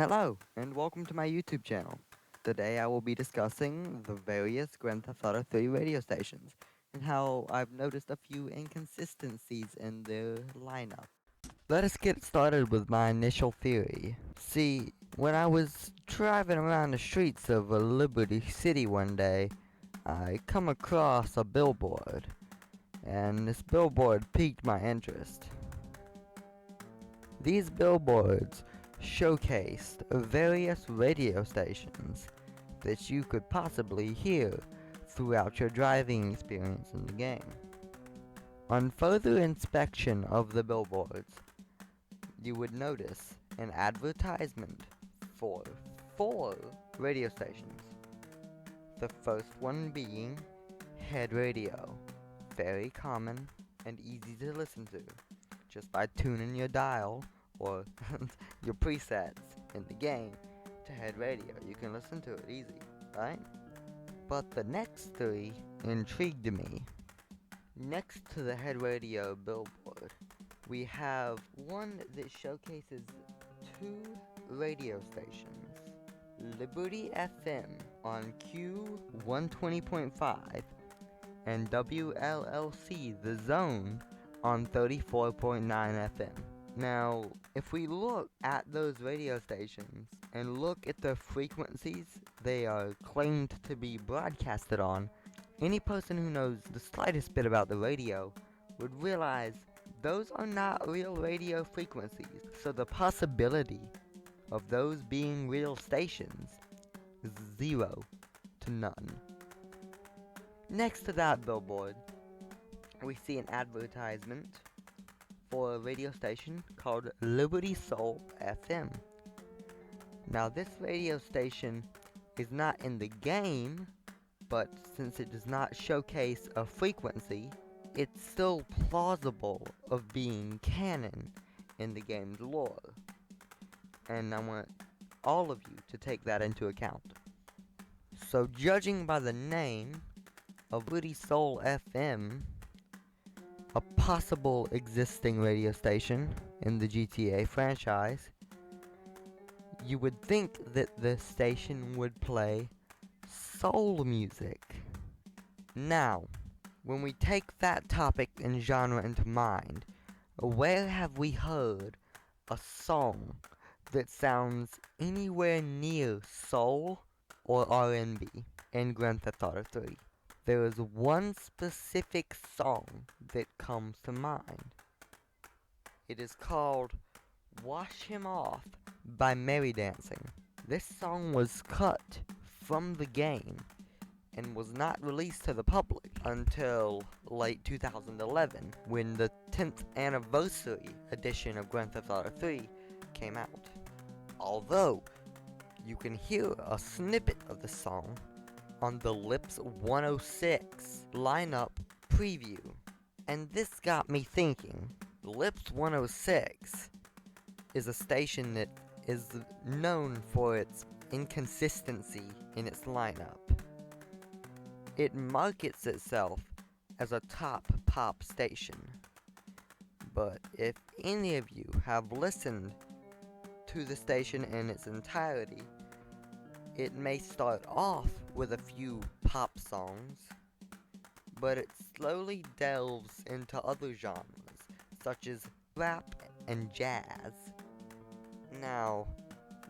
Hello, and welcome to my YouTube channel. Today I will be discussing the various Grand Theft Auto 3 radio stations, and how I've noticed a few inconsistencies in their lineup. Let us get started with my initial theory. See, when I was driving around the streets of Liberty City one day, I come across a billboard, and this billboard piqued my interest. These billboards showcased various radio stations that you could possibly hear throughout your driving experience in the game. On further inspection of the billboards, you would notice an advertisement for 4 radio stations. The first one being Head Radio, very common and easy to listen to. Just by tuning your dial or your presets in the game to Head Radio, you can listen to it easy, right? But the next 3 intrigued me. Next to the Head Radio billboard, we have one that showcases 2 radio stations. Liberty FM on Q120.5 and WLLC The Zone on 34.9 FM. Now, if we look at those radio stations and look at the frequencies they are claimed to be broadcasted on, any person who knows the slightest bit about the radio would realize those are not real radio frequencies. So the possibility of those being real stations is 0 to none. Next to that billboard, we see an advertisement for a radio station called Liberty Soul FM. Now this radio station is not in the game, but since it does not showcase a frequency, it's still plausible of being canon in the game's lore. And I want all of you to take that into account. So judging by the name of Liberty Soul FM, a possible existing radio station in the GTA franchise, you would think that the station would play soul music. Now, when we take that topic and genre into mind, where have we heard a song that sounds anywhere near soul or R&B in Grand Theft Auto 3? There is one specific song that comes to mind. It is called Wash Him Off by Mary Dancing. This song was cut from the game and was not released to the public until late 2011 when the 10th anniversary edition of Grand Theft Auto 3 came out. Although you can hear a snippet of the song on the Lips 106 lineup preview. And this got me thinking. Lips 106 is a station that is known for its inconsistency in its lineup. It markets itself as a top pop station. But if any of you have listened to the station in its entirety, it may start off with a few pop songs, but it slowly delves into other genres, such as rap and jazz. Now,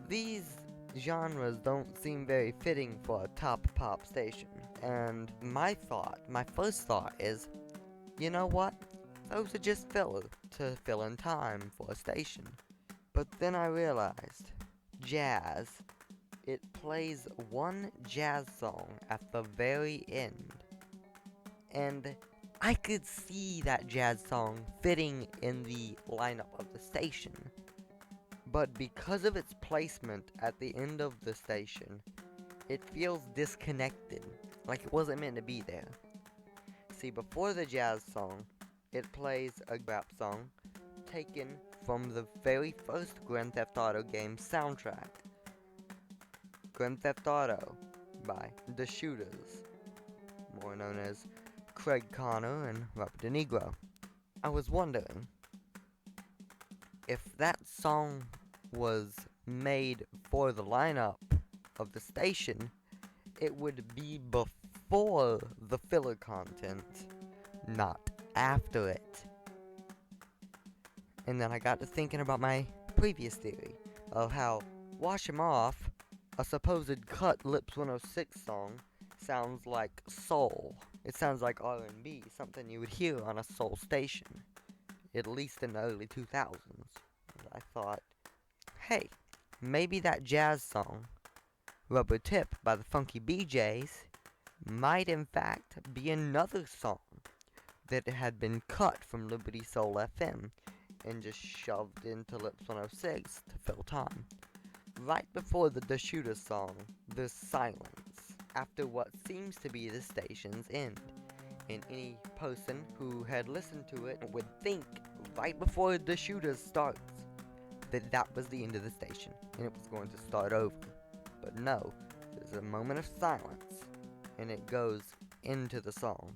these genres don't seem very fitting for a top pop station, and my first thought is, you know what? Those are just filler to fill in time for a station. But then I realized, jazz. It plays one jazz song at the very end, and I could see that jazz song fitting in the lineup of the station. But because of its placement at the end of the station, it feels disconnected, like it wasn't meant to be there. See, before the jazz song, it plays a rap song taken from the very first Grand Theft Auto game soundtrack, Grand Theft Auto by The Shooters, more known as Craig Connor and Robert De Niro. I was wondering if that song was made for the lineup of the station, it would be before the filler content, not after it. And then I got to thinking about my previous theory of how Wash 'Em Off, a supposed cut Lips 106 song, sounds like soul. It sounds like R&B, something you would hear on a soul station, at least in the early 2000s. And I thought, hey, maybe that jazz song, Rubber Tip by the Funky BJs, might in fact be another song that had been cut from Liberty Soul FM and just shoved into Lips 106 to fill time. Right before the Shooter song, there's silence after what seems to be the station's end. And any person who had listened to it would think right before the Shooter starts that was the end of the station and it was going to start over. But no, there's a moment of silence and it goes into the song.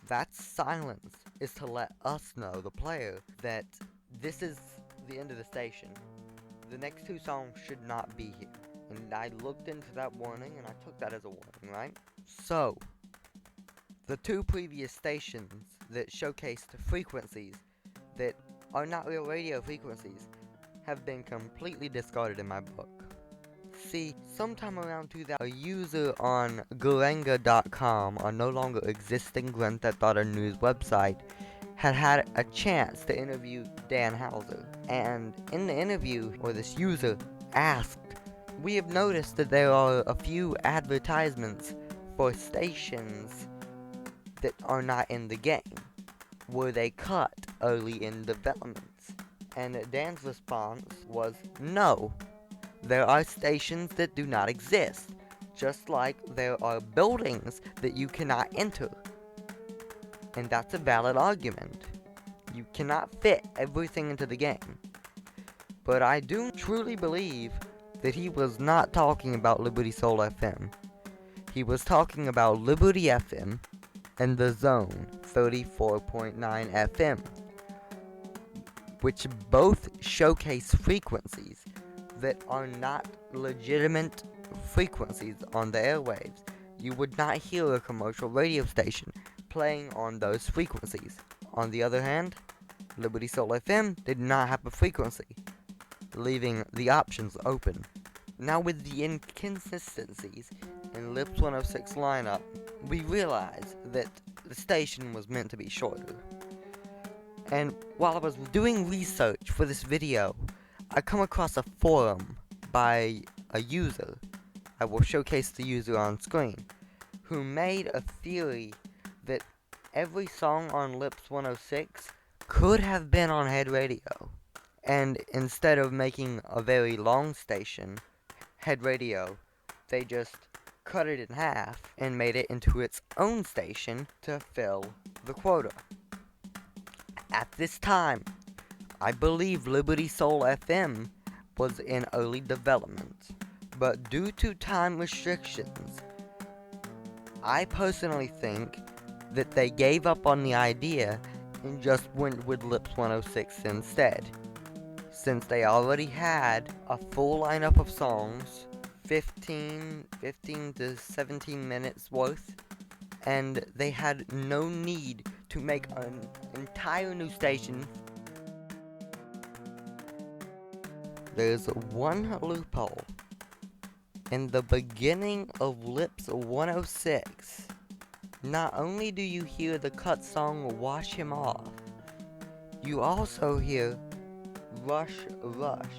That silence is to let us know, the player, that this is the end of the station. The next two songs should not be here. And I looked into that warning and I took that as a warning, right? So, the two previous stations that showcased frequencies that are not real radio frequencies have been completely discarded in my book. See, sometime around 2000, a user on Gurenga.com, a no longer existing Grand Theft Auto News website, had a chance to interview Dan Hauser. And in the interview, this user asked, "We have noticed that there are a few advertisements for stations that are not in the game. Were they cut early in development?" And Dan's response was, "No. There are stations that do not exist, just like there are buildings that you cannot enter." And that's a valid argument. You cannot fit everything into the game. But I do truly believe that he was not talking about Liberty Soul FM. He was talking about Liberty FM and the Zone 34.9 FM, which both showcase frequencies that are not legitimate frequencies on the airwaves. You would not hear a commercial radio station playing on those frequencies. On the other hand, Liberty Soul FM did not have a frequency, leaving the options open. Now with the inconsistencies in Lips 106 lineup, we realize that the station was meant to be shorter. And while I was doing research for this video, I come across a forum by a user, I will showcase the user on screen, who made a theory that every song on Lips 106 could have been on Head Radio. And instead of making a very long station, Head Radio, they just cut it in half and made it into its own station to fill the quota. At this time, I believe Liberty Soul FM was in early development, but due to time restrictions, I personally think that they gave up on the idea and just went with Lips 106 instead, since they already had a full lineup of songs, 15 to 17 minutes worth, and they had no need to make an entire new station. There's one loophole. In the beginning of Lips 106, not only do you hear the cut song Wash 'Em Off, you also hear Rush Rush,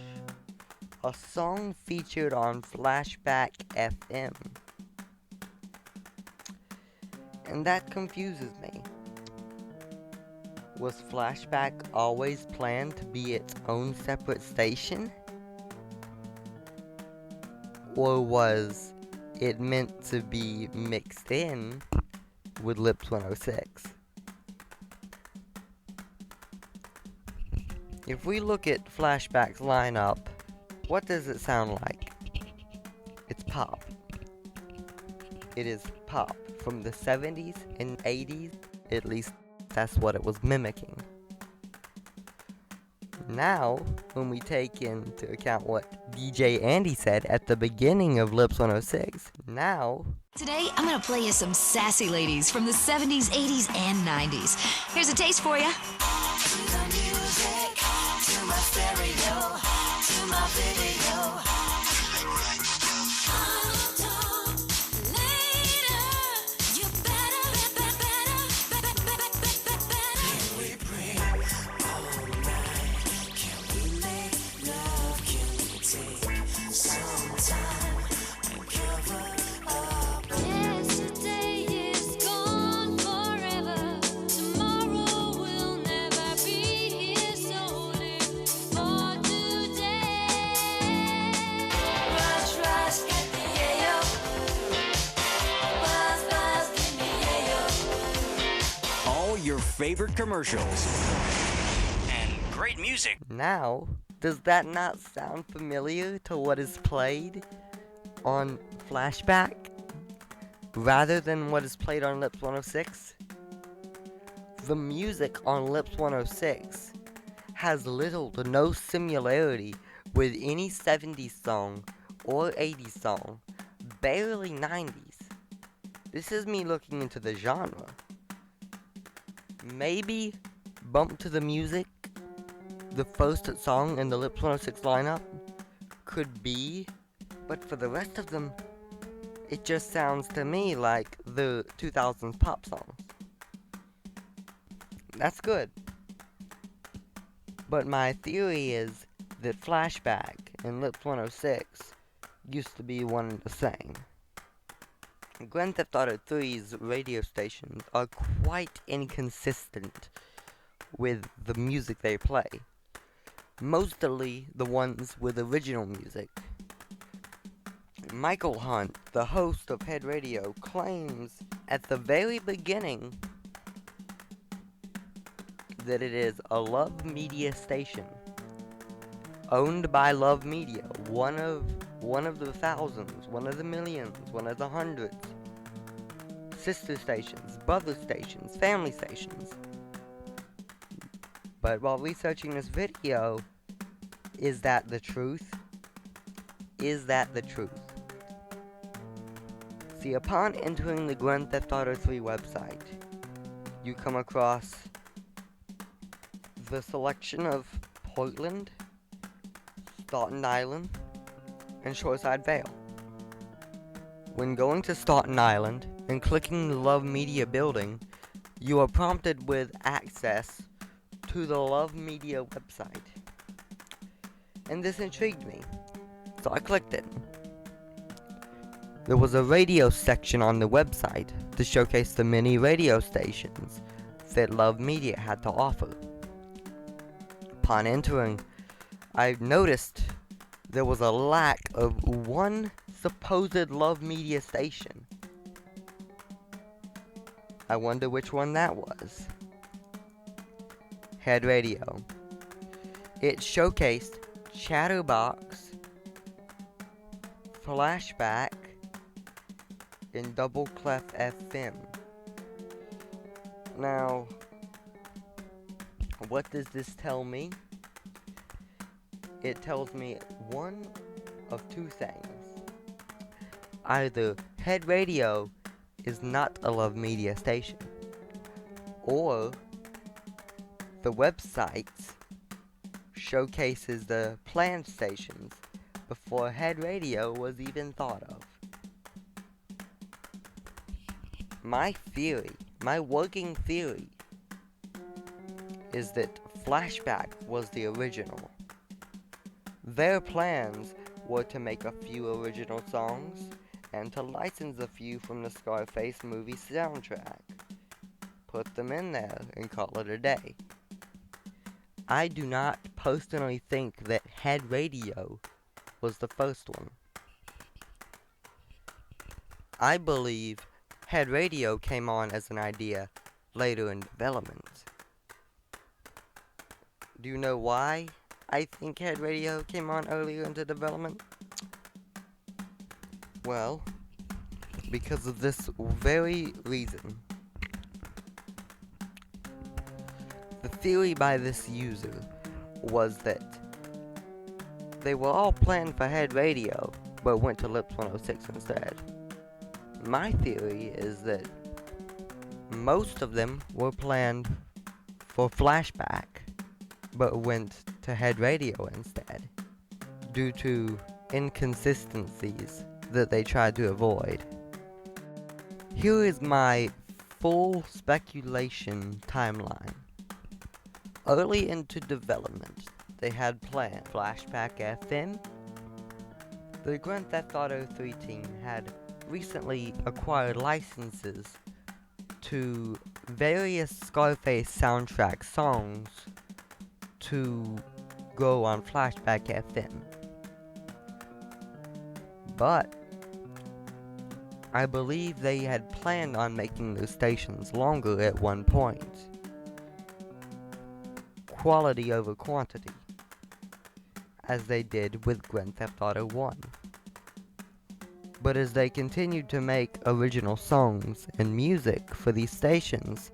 a song featured on Flashback FM. And that confuses me. Was Flashback always planned to be its own separate station? Or was it meant to be mixed in with Lips 106? If we look at Flashback's lineup, what does it sound like? It's pop. It is pop from the 70s and 80s, at least that's what it was mimicking. Now, when we take into account what DJ Andy said at the beginning of Lips 106. Now, today I'm gonna play you some sassy ladies from the 70s, 80s, and 90s. Here's a taste for you. To the music, to my stereo, to my video. Your favorite commercials and great music. Now, does that not sound familiar to what is played on Flashback rather than what is played on Lips 106? The music on Lips 106 has little to no similarity with any 70s song or 80s song, barely 90s. This is me looking into the genre. Maybe Bump to the Music, the first song in the Lips 106 lineup, could be, but for the rest of them, it just sounds to me like the 2000s pop songs. That's good. But my theory is that Flashback and Lips 106 used to be one and the same. Grand Theft Auto 3's radio stations are quite inconsistent with the music they play. Mostly the ones with original music. Michael Hunt, the host of Head Radio, claims at the very beginning that it is a Love Media station. Owned by Love Media, one of the thousands, one of the millions, one of the hundreds. Sister stations, brother stations, family stations. But while researching this video, is that the truth? Is that the truth? See, upon entering the Grand Theft Auto 3 website, you come across the selection of Portland, Staten Island, and Shoreside Vale. When going to Staten Island and clicking the Love Media building, you are prompted with access to the Love Media website. And this intrigued me, so I clicked it. There was a radio section on the website to showcase the many radio stations that Love Media had to offer. Upon entering, I noticed there was a lack of one supposed Love Media station. I wonder which one that was. Head Radio. It showcased Chatterbox, Flashback, and Double Clef FM. Now, what does this tell me? It tells me one of two things. Either Head Radio is not a Love Media station, or the website showcases the planned stations before Head Radio was even thought of. My theory, my working theory, is that Flashback was the original. Their plans were to make a few original songs and to license a few from the Scarface movie soundtrack. Put them in there and call it a day. I do not personally think that Head Radio was the first one. I believe Head Radio came on as an idea later in development. Do you know why I think Head Radio came on earlier into development? Well, because of this very reason. The theory by this user was that They were all planned for Head Radio, but went to Lips 106 instead. My theory is that most of them were planned for Flashback, but went to Head Radio instead, due to inconsistencies that they tried to avoid. Here is my full speculation timeline. Early into development, they had planned Flashback FM. The Grand Theft Auto 3 team had recently acquired licenses to various Scarface soundtrack songs to go on Flashback FM. But I believe they had planned on making those stations longer at one point. Quality over quantity, as they did with Grand Theft Auto 1. But as they continued to make original songs and music for these stations,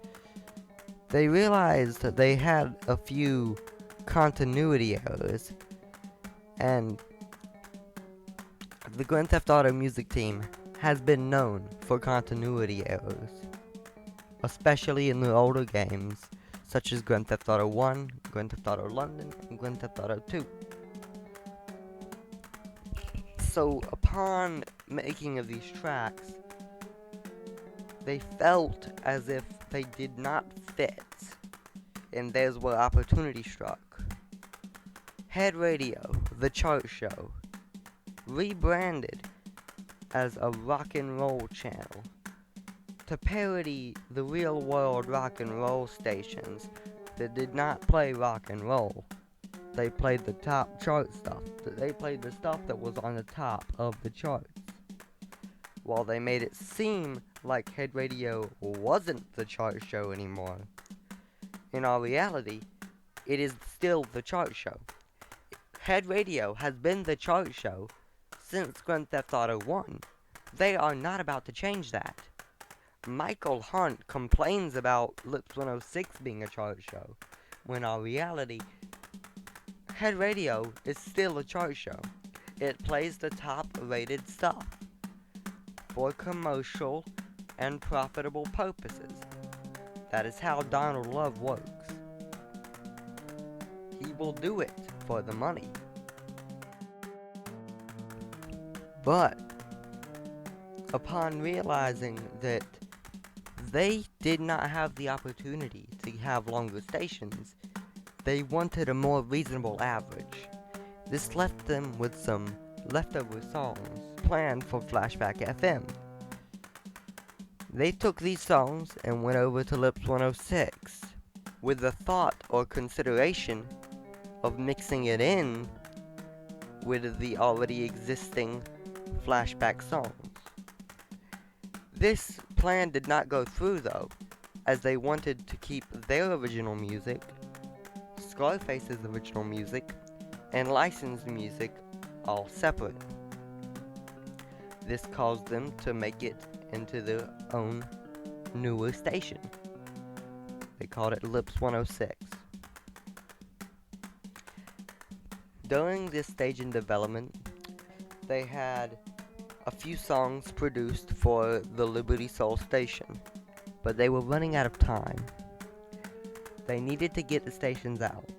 they realized that they had a few continuity errors, and the Grand Theft Auto music team has been known for continuity errors, especially in the older games such as Grand Theft Auto 1, Grand Theft Auto London, and Grand Theft Auto 2. So upon making of these tracks, they felt as if they did not fit, and there's where opportunity struck. Head Radio, the chart show, rebranded as a rock and roll channel to parody the real world rock and roll stations that did not play rock and roll. They played the top chart stuff. They played the stuff that was on the top of the charts. While they made it seem like Head Radio wasn't the chart show anymore, in all reality, it is still the chart show. Head Radio has been the chart show since Grand Theft Auto 1. They are not about to change that. Michael Hunt complains about Lips 106 being a chart show, when in reality, Head Radio is still a chart show. It plays the top rated stuff for commercial and profitable purposes. That is how Donald Love works. He will do it for the money. But upon realizing that they did not have the opportunity to have longer stations, they wanted a more reasonable average. This left them with some leftover songs planned for Flashback FM. They took these songs and went over to Lips 106 with the thought or consideration of mixing it in with the already existing Flashback songs. This plan did not go through though, as they wanted to keep their original music, Scarface's original music, and licensed music all separate. This caused them to make it into their own newer station. They called it Lips 106. During this stage in development, they had a few songs produced for the Liberty Soul station, but they were running out of time. They needed to get the stations out,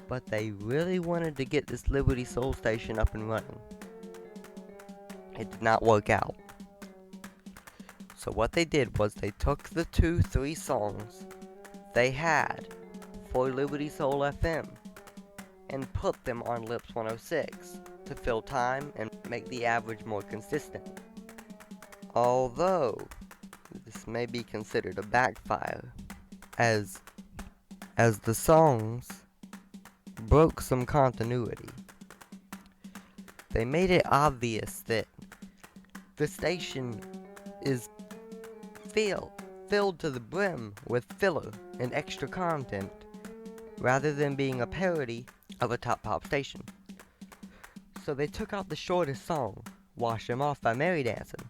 but they really wanted to get this Liberty Soul station up and running. It did not work out. So what they did was they took the 2-3 songs they had for Liberty Soul FM and put them on Lips 106 to fill time and make the average more consistent. Although this may be considered a backfire, as the songs broke some continuity. They made it obvious that the station is filled to the brim with filler and extra content, rather than being a parody of a top pop station. So they took out the shortest song, Wash 'Em Off by Mary Dancin',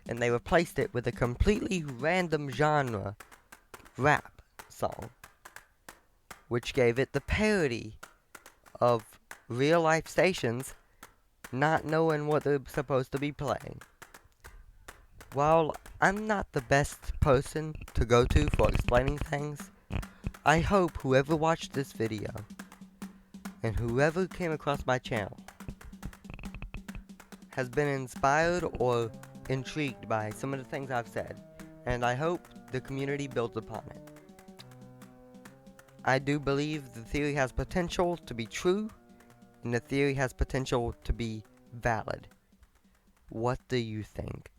and they replaced it with a completely random genre rap song, which gave it the parody of real life stations not knowing what they're supposed to be playing. While I'm not the best person to go to for explaining things, I hope whoever watched this video and whoever came across my channel has been inspired or intrigued by some of the things I've said, and I hope the community builds upon it. I do believe the theory has potential to be true, and the theory has potential to be valid. What do you think?